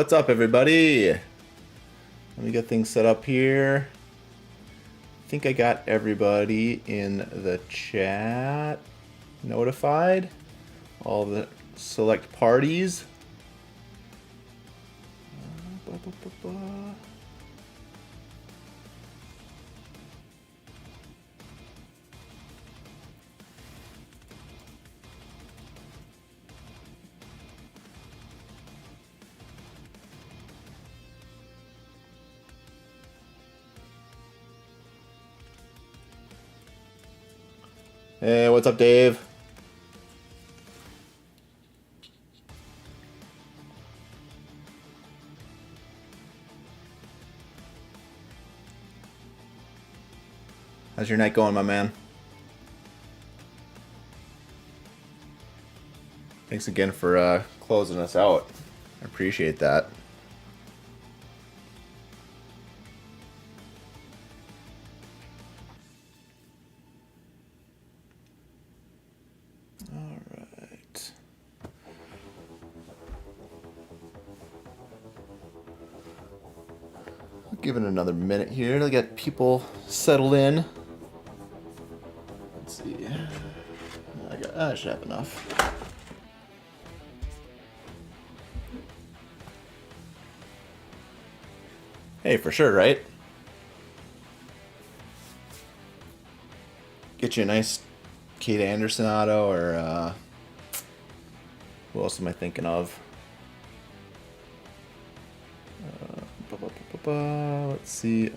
what's up, everybody? Let me get things set up here. I think I got everybody in the chat notified. All the select parties. Hey, what's up, Dave? How's your night going, my man? Thanks again for closing us out. I appreciate that. All right. I'll give it another minute here to get people settled in. Let's see. I should have enough. Hey, for sure, right? Get you a nice Kate Anderson auto, or who else am I thinking of? Let's see.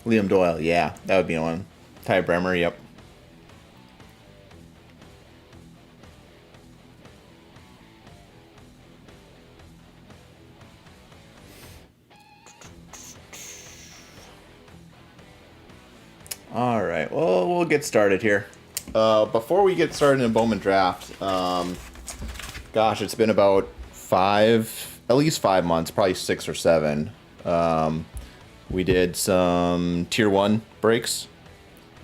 Liam Doyle, yeah, that would be one. Ty Bremer, yep. All right, well, we'll get started here. Before we get started in Bowman draft, gosh, it's been about at least 5 months, probably 6 or 7. We did some tier 1 breaks,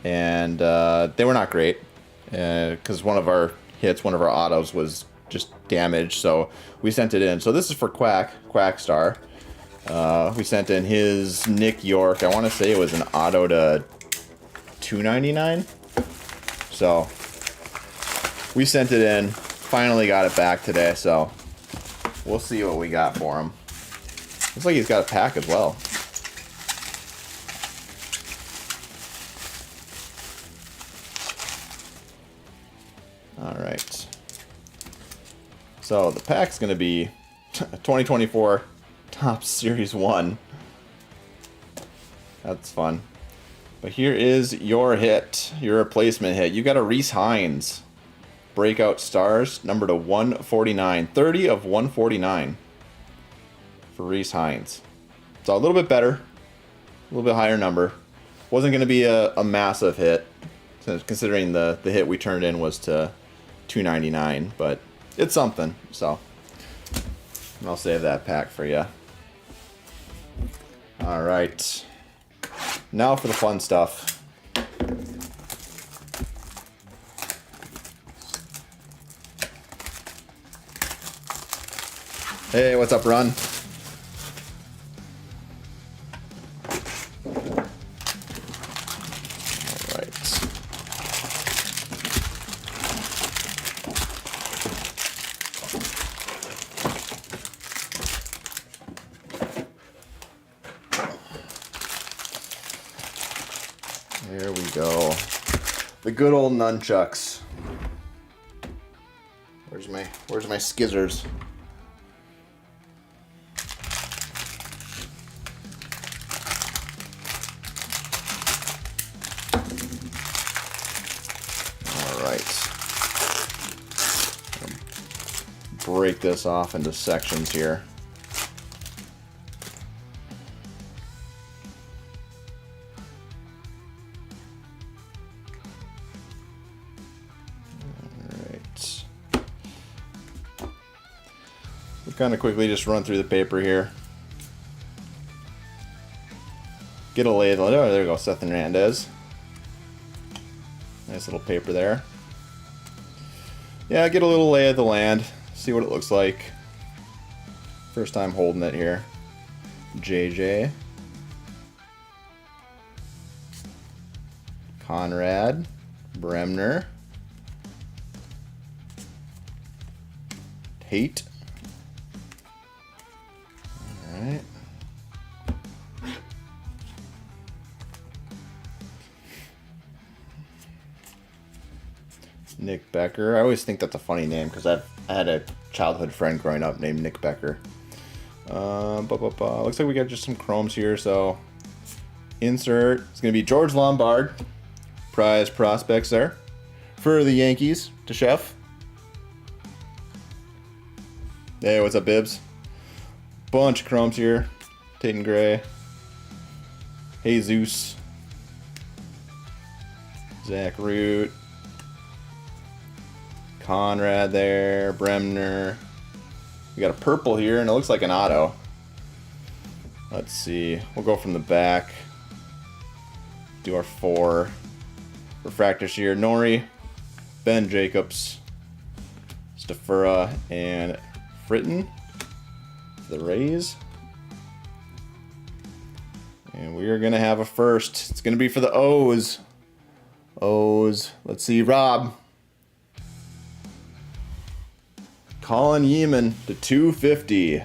and they were not great because one of our autos was just damaged, so we sent it in. So this is for Quackstar. We sent in his Nick York. I want to say it was an auto to 299. So we sent it in, finally got it back today, so we'll see what we got for him. Looks like he's got a pack as well. Alright. So the pack's going to be 2024 Topps Series 1. That's fun. But here is your hit, your replacement hit. You got a Rhys Hines. Breakout Stars, number to 149. 30 of 149 for Rhys Hines. So a little bit better. A little bit higher number. Wasn't going to be a massive hit, considering the hit we turned in was to 299, but it's something. So I'll save that pack for you. All right. Now for the fun stuff. Hey, what's up, Ron? All right. There we go. The good old nunchucks. Where's my skizzers? All right. Break this off into sections here. kind of quickly just run through the paper here. Get a lay of the... Oh, there we go, Seth Hernandez. Nice little paper there. Yeah, get a little lay of the land. See what it looks like. First time holding it here. JJ. Conrad. Bremner. Tate. Alright. Nick Becker. I always think that's a funny name because I had a childhood friend growing up named Nick Becker. Looks like we got just some chromes here, so insert. It's going to be George Lombard. Prize prospects there for the Yankees to Chef. Hey, what's up, Bibbs? Bunch of chromes here. Tatum Gray. Jesus. Zach Root. Conrad there. Bremner. We got a purple here, and it looks like an auto. Let's see. We'll go from the back. Do our 4 refractors here. Nori, Ben Jacobs, Stafura, and Fritton for the Rays. And we are going to have a first. It's going to be for the O's. O's. Let's see. Rob. Colin Yeeman to 250.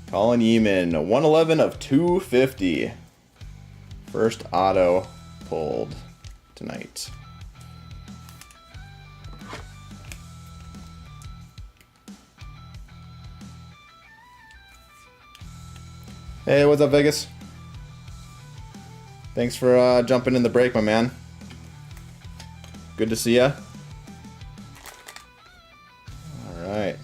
Colin Yeeman, 111 of 250. First auto pulled tonight. Hey, what's up, Vegas? Thanks for jumping in the break, my man. Good to see ya. All right.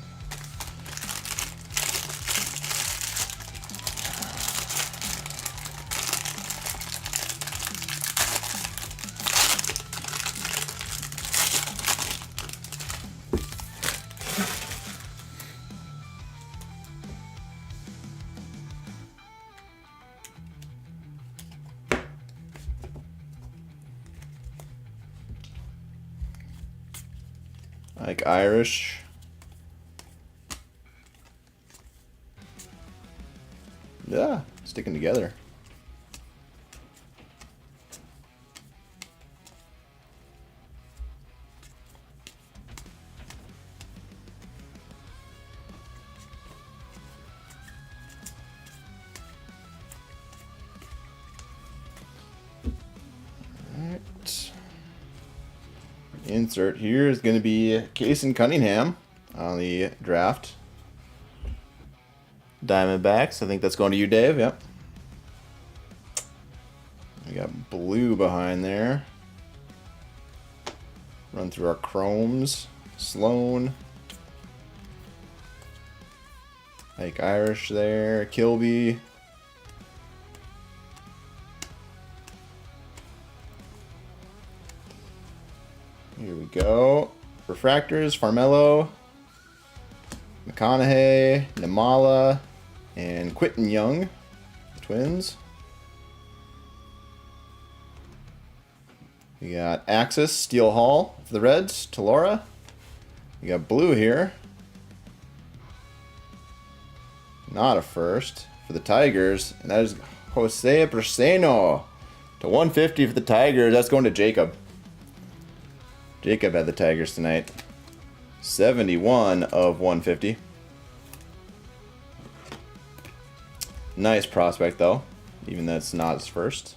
Like Irish. Yeah, sticking together. Insert here is going to be Kason Cunningham on the draft. Diamondbacks. I think that's going to you, Dave. Yep. We got blue behind there. Run through our chromes. Sloan. Like Irish there. Kilby. Here we go. Refractors, Farmello, McConaughey, Namala, and Quinton Young, the Twins. We got Axis, Steel Hall for the Reds, Talora. We got blue here. Not a first for the Tigers, and that is Jose Breseno to 150 for the Tigers. That's going to Jacob. Jacob had the Tigers tonight. 71 of 150. Nice prospect, though, even though it's not his first.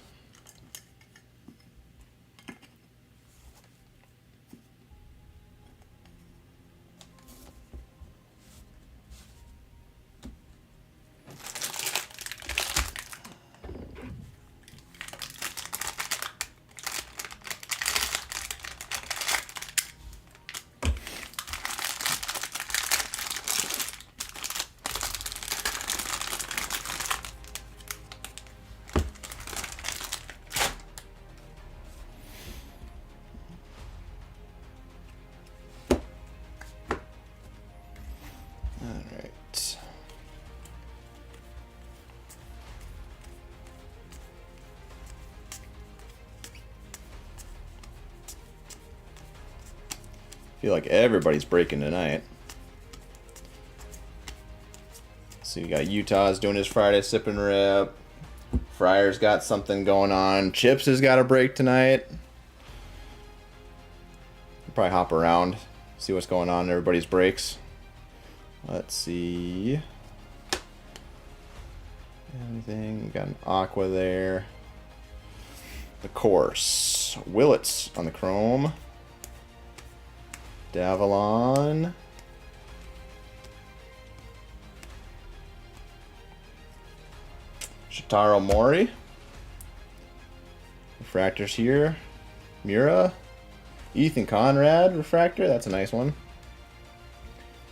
feel like everybody's breaking tonight. So you got Utah's doing his Friday sip and rip. Fryer's got something going on. Chips has got a break tonight. Probably hop around, see what's going on in everybody's breaks. Let's see. Anything? Got an Aqua there. The Course. Willits on the Chrome. Davalon. Shotaro Mori. Refractors here. Mura. Ethan Conrad refractor. That's a nice one.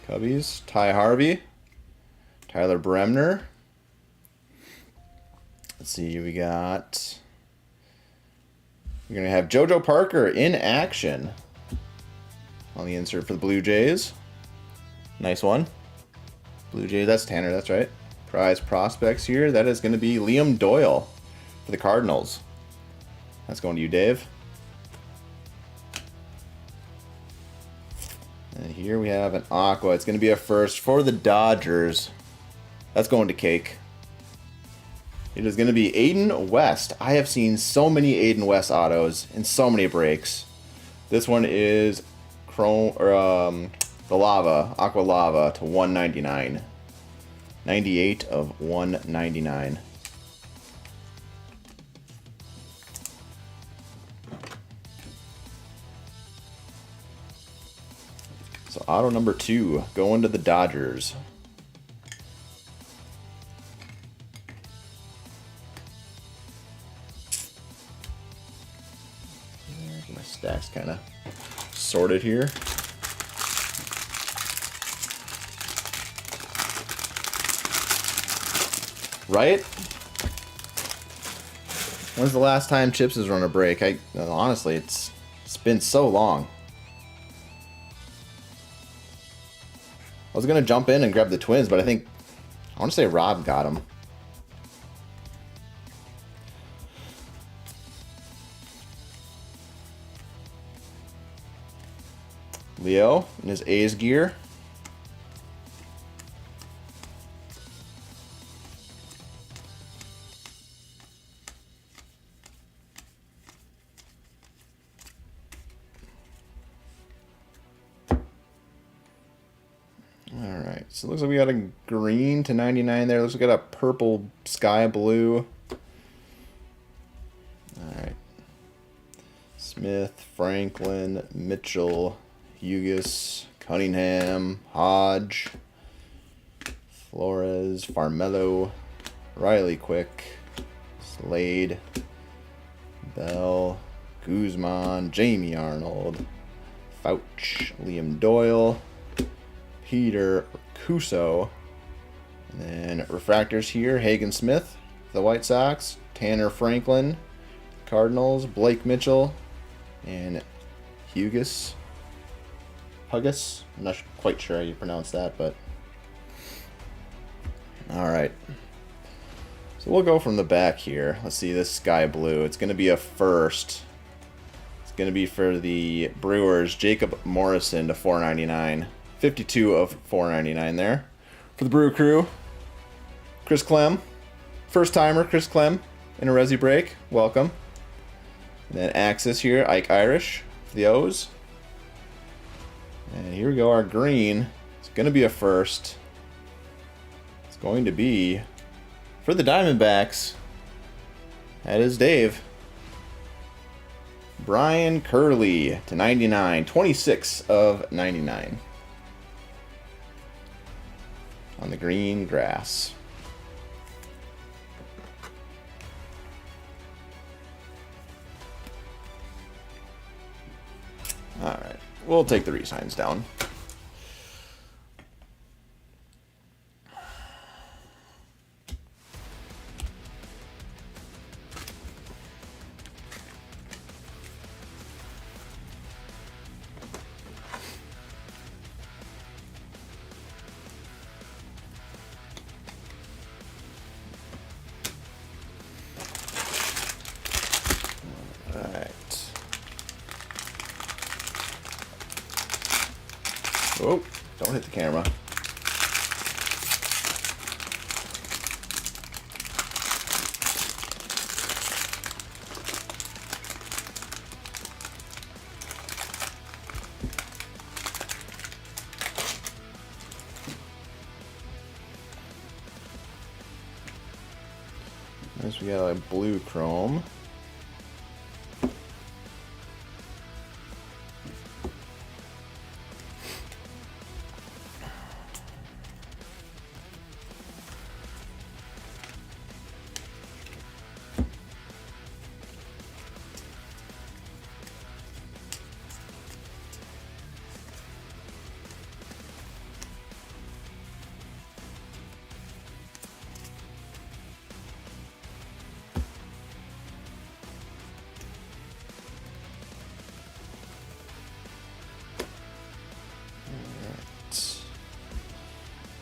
Cubbies. Ty Harvey. Tyler Bremner. Let's see. We're going to have JoJo Parker in action on the insert for the Blue Jays. Nice one. Blue Jays. That's Tanner. That's right. Prize prospects here. That is going to be Liam Doyle for the Cardinals. That's going to you, Dave. And here we have an Aqua. It's going to be a first for the Dodgers. That's going to Cake. It is going to be Aiden West. I have seen so many Aiden West autos in so many breaks. This one is Chrome or the Lava, Aqua Lava to 199. 98 of 199. So auto number 2 going to the Dodgers. My stack's kind of sorted here. Right? When's the last time Chips has run a break? Honestly, it's been so long. I was gonna jump in and grab the Twins, but I want to say Rob got them. Leo in his A's gear. Alright, so it looks like we got a green to 99 there. Looks like we got a purple sky blue. Alright. Smith, Franklin, Mitchell, Hughes, Cunningham, Hodge, Flores, Farmello, Riley Quick, Slade, Bell, Guzman, Jamie Arnold, Fouch, Liam Doyle, Peter Cuso, and then refractors here, Hagen Smith, the White Sox, Tanner Franklin, Cardinals, Blake Mitchell, and Hughes. Huggus? I'm not quite sure how you pronounce that, but alright. So we'll go from the back here. Let's see this sky blue. It's going to be a first. It's going to be for the Brewers, Jacob Morrison to 499. 52 of 499 there. For the Brew Crew, Chris Clem. First timer, Chris Clem in a Resi break. Welcome. And then Axis here, Ike Irish for the O's. And here we go, our green. It's going to be a first. It's going to be for the Diamondbacks. That is Dave. Brian Curley to 99. 26 of 99. On the green grass. Alright, we'll take the resigns down. Oh, don't hit the camera. Next we got a blue chrome.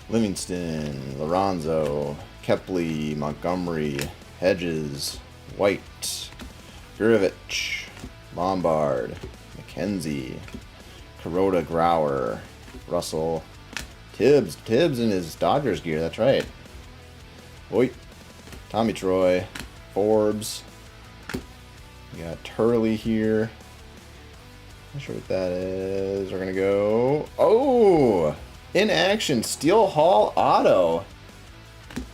Livingston, Lorenzo, Kepley, Montgomery, Hedges, White, Gurevich, Lombard, McKenzie, Kuroda, Grauer, Russell, Tibbs in his Dodgers gear, that's right. Voit, Tommy Troy, Forbes, we got Turley here. Not sure what that is. We're gonna go, oh! In action, Steel Hall Auto.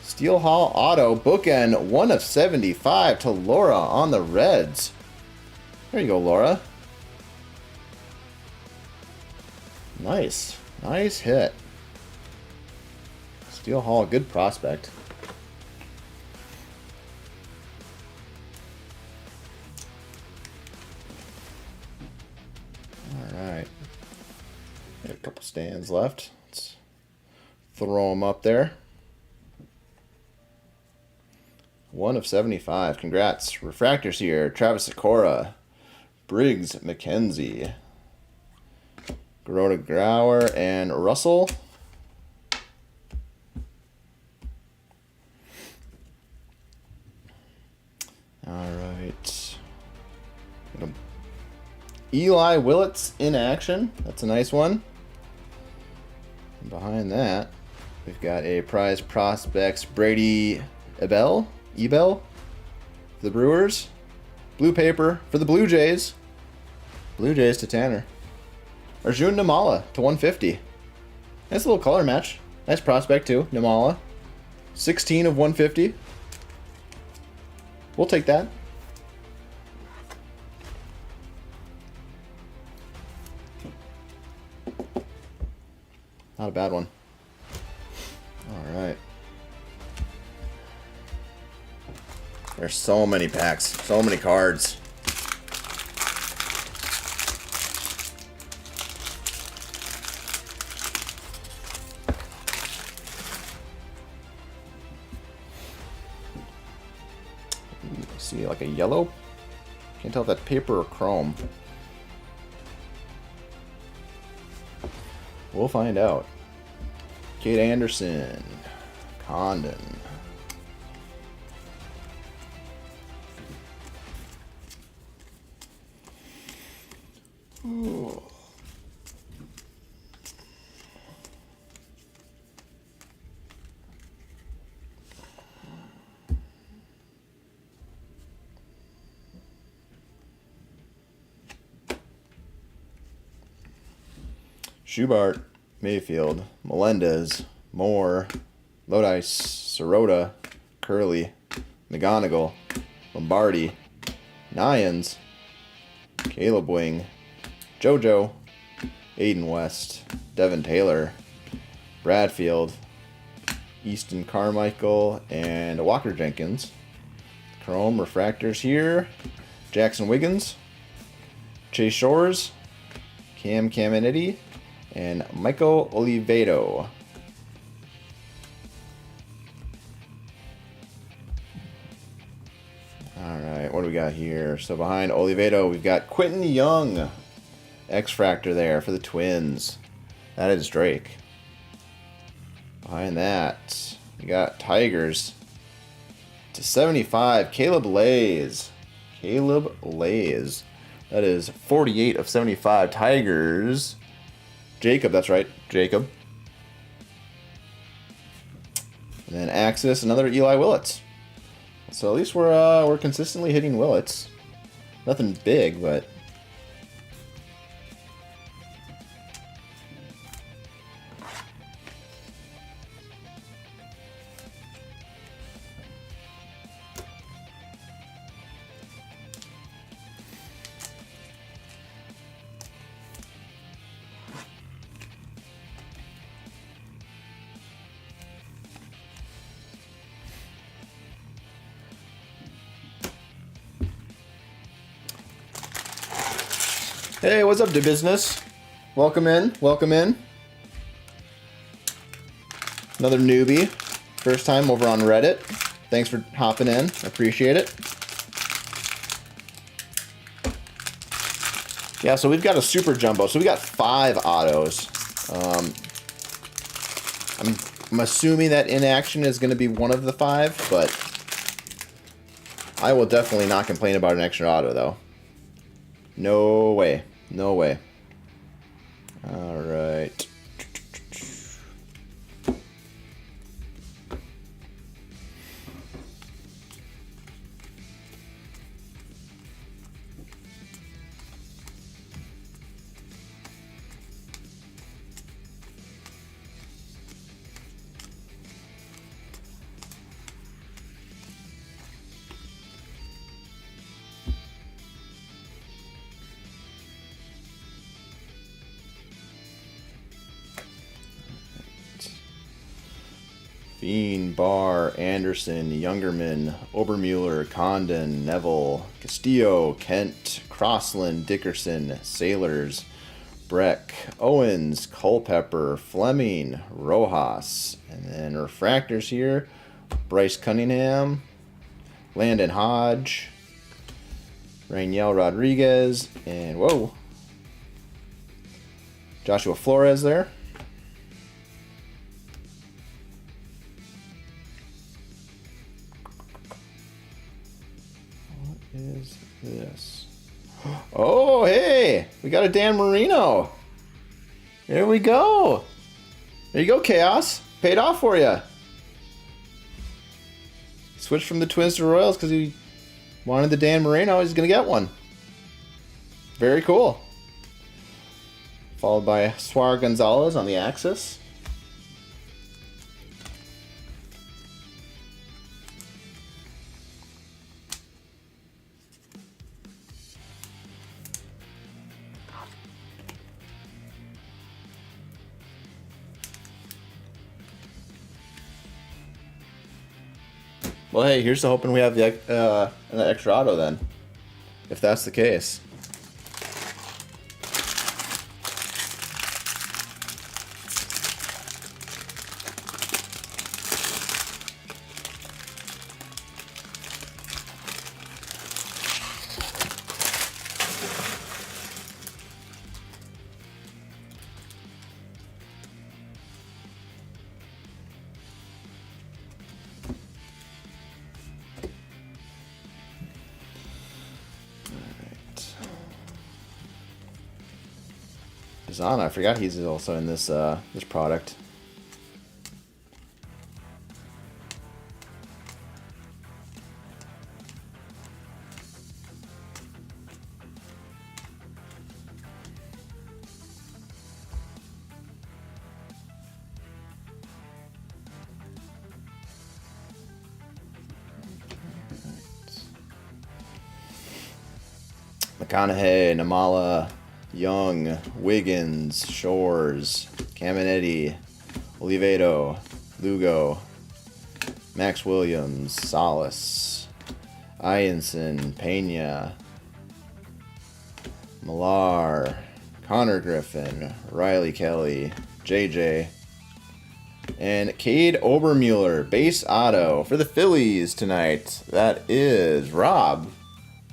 Steel Hall Auto, bookend 1 of 75 to Laura on the Reds. There you go, Laura. Nice. Nice hit. Steel Hall, good prospect. Alright. Got a couple stands left. Throw them up there. 1 of 75. Congrats. Refractors here. Travis Sikora. Briggs McKenzie. Kuroda, Grauer, and Russell. Alright. Eli Willits in action. That's a nice one. And behind that, we've got a prize prospects Brady Ebel for the Brewers. Blue paper for the Blue Jays. Blue Jays to Tanner. Arjun Namala to 150. Nice little color match. Nice prospect too, Namala. 16 of 150. We'll take that. Not a bad one. All right. There's so many packs, so many cards. See, like a yellow? Can't tell if that's paper or chrome. We'll find out. Kate Anderson, Condon. Ooh. Schubart, Mayfield, Melendez, Moore, Lodi, Sirota, Curley, McGonigal, Lombardi, Nyans, Caleb Wing, JoJo, Aiden West, Devin Taylor, Bradfield, Easton Carmichael, and Walker Jenkins. Chrome refractors here. Jackson Wiggins, Chase Shores, Cam Caminiti, and Michael Olivedo. Alright, what do we got here? So behind Olivedo, we've got Quentin Young. X-Fractor there for the Twins. That is Drake. Behind that, we got Tigers. To 75, Caleb Lays. Caleb Lays. That is 48 of 75 Tigers. Jacob, that's right. Jacob. And then Axis, another Eli Willits. So at least we're consistently hitting Willits. Nothing big, but... Hey, what's up, to business? Welcome in, welcome in. Another newbie. First time over on Reddit. Thanks for hopping in. Appreciate it. Yeah, so we've got a super jumbo. So we got 5 autos. I'm assuming that inaction is going to be one of the 5, but I will definitely not complain about an extra auto, though. No way. No way. All right. Bean, Barr, Anderson, Youngerman, Obermuller, Condon, Neville, Castillo, Kent, Crossland, Dickerson, Sailors, Breck, Owens, Culpepper, Fleming, Rojas, and then refractors here, Bryce Cunningham, Landon Hodge, Rainiel Rodriguez, and whoa, Joshua Flores there. Is this? Oh, hey, we got a Dan Marino. There we go. There you go, Chaos. Paid off for you. Switched from the Twins to Royals because he wanted the Dan Marino. He's going to get one. Very cool. Followed by Suar Gonzalez on the Axis. Well, hey, here's to hoping we have the an extra auto then, if that's the case. Zana, I forgot he's also in this this product. McConaughey, Namala, Young, Wiggins, Shores, Caminetti, Oliveto, Lugo, Max Williams, Salas, Ianson, Pena, Millar, Connor Griffin, Riley Kelly, JJ, and Cade Obermuller, base auto for the Phillies tonight. That is Rob.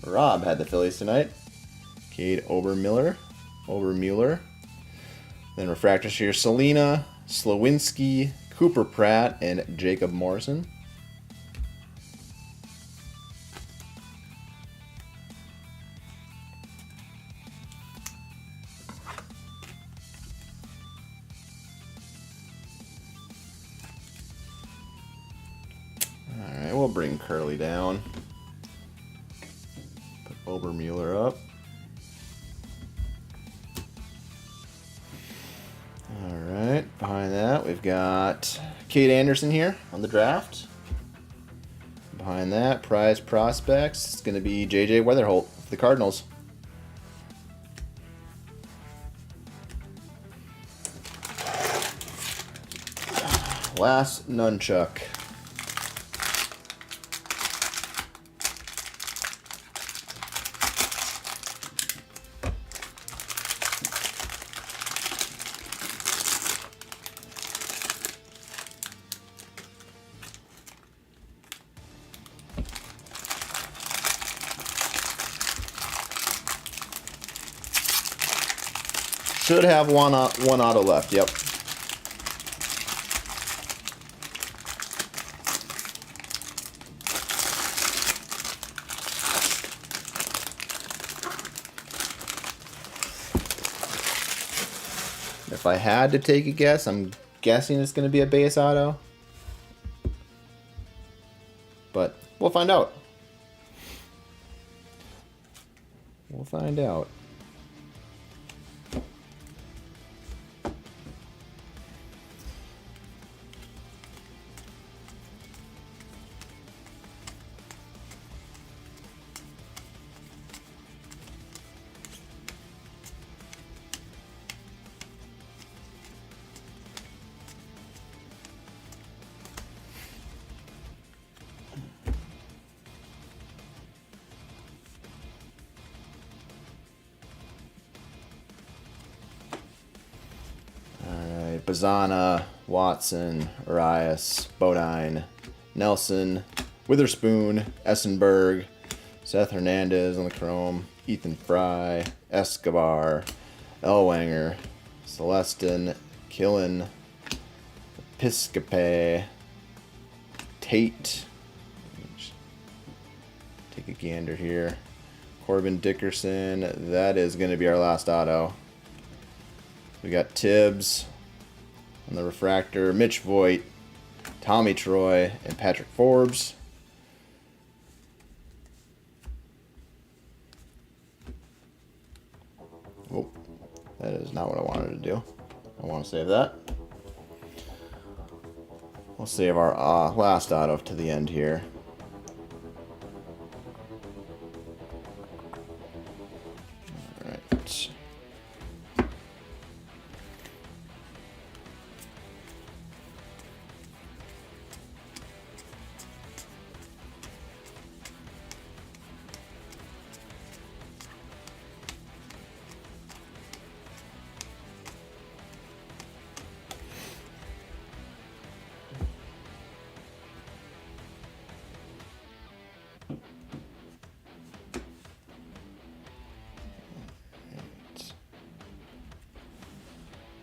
Rob had the Phillies tonight. Cade Obermuller. Then refractors here, Selena, Slowinski, Cooper Pratt, and Jacob Morrison. bring Curly down. Put Obermueller up. Alright, behind that we've got Kate Anderson here on the draft. Behind that, prize prospects, it's going to be J.J. Weatherholt for the Cardinals. Last nunchuck. Should have one auto left, yep. If I had to take a guess, I'm guessing it's going to be a base auto. But we'll find out. We'll find out. Bazana, Watson, Arias, Bodine, Nelson, Witherspoon, Essenberg, Seth Hernandez on the chrome, Ethan Fry, Escobar, Elwanger, Celestin, Killen, Piscope, Tate. Take a gander here. Corbin Dickerson. That is going to be our last auto. We got Tibbs on the refractor, Mitch Voigt, Tommy Troy, and Patrick Forbes. Oh, that is not what I wanted to do. I want to save that. We'll save our last auto to the end here. All right.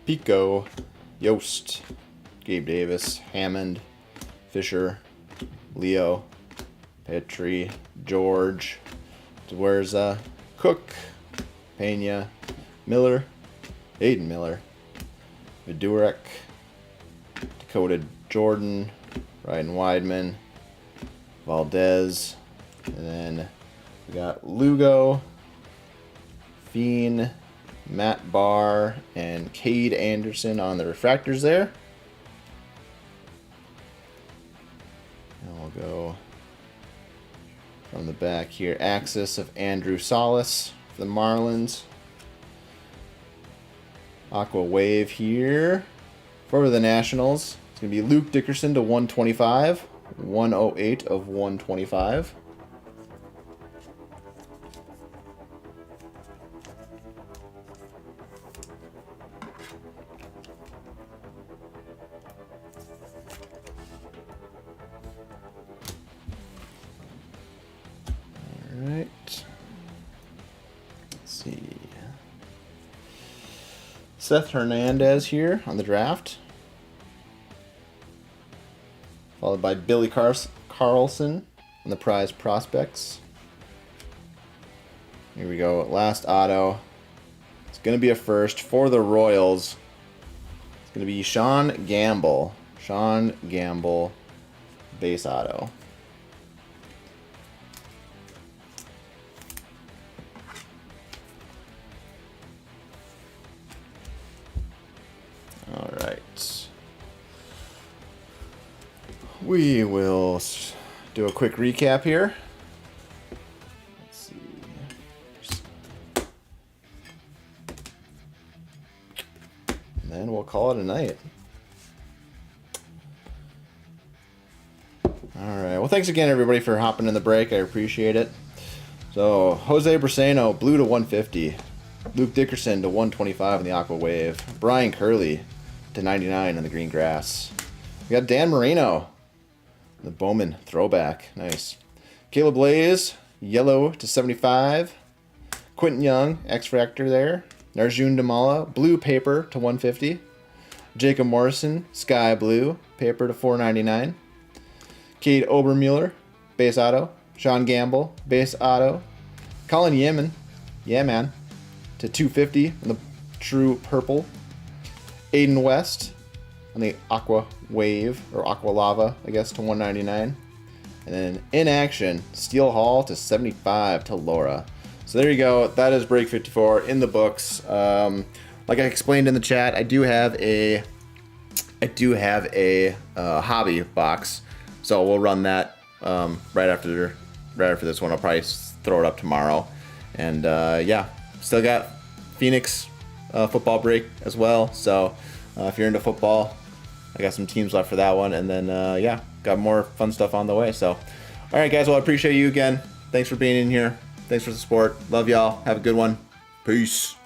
Pico, Yost, Gabe Davis, Hammond, Fisher, Leo, Petrie, George, Dwerza, Cook, Pena, Miller, Aiden Miller, Vidurek, Dakota Jordan, Ryan Weidman, Valdez, and then we got Lugo, Fiend, Matt Barr, and Cade Anderson on the refractors there. And we'll go from the back here. Axis of Andrew Salas for the Marlins. Aqua Wave here for the Nationals. It's going to be Luke Dickerson to 125. 108 of 125. Alright. Let's see. Seth Hernandez here on the draft. Followed by Billy Carlson on the prize prospects. Here we go. Last auto. It's going to be a first for the Royals. It's going to be Sean Gamble. Sean Gamble, base auto. We will do a quick recap here. Let's see. And then we'll call it a night. Alright, well thanks again everybody for hopping in the break. I appreciate it. So, Jose Braceno, blue to 150. Luke Dickerson to 125 in the Aqua Wave. Brian Curley to 99 on the green grass. We got Dan Moreno, the Bowman throwback. Nice. Caleb Blaze, yellow to 75. Quentin Young, X-Factor there. Narjun Damala, blue paper to 150. Jacob Morrison, sky blue, paper to 499. Cade Obermueller, base auto. Sean Gamble, base auto. Colin Yeman, yeah man, to 250 in the true purple. Aiden West on the Aqua Wave, or Aqua Lava, I guess, to 199. And then in action, Steel Hall to 75 to Laura. So there you go. That is break 54 in the books. Like I explained in the chat, I do have a hobby box. So we'll run that right after this one. I'll probably throw it up tomorrow. And yeah, still got Phoenix football break as well. So if you're into football, I got some teams left for that one. And then yeah, got more fun stuff on the way. So all right, guys. Well, I appreciate you again. Thanks for being in here. Thanks for the support. Love y'all. Have a good one. Peace.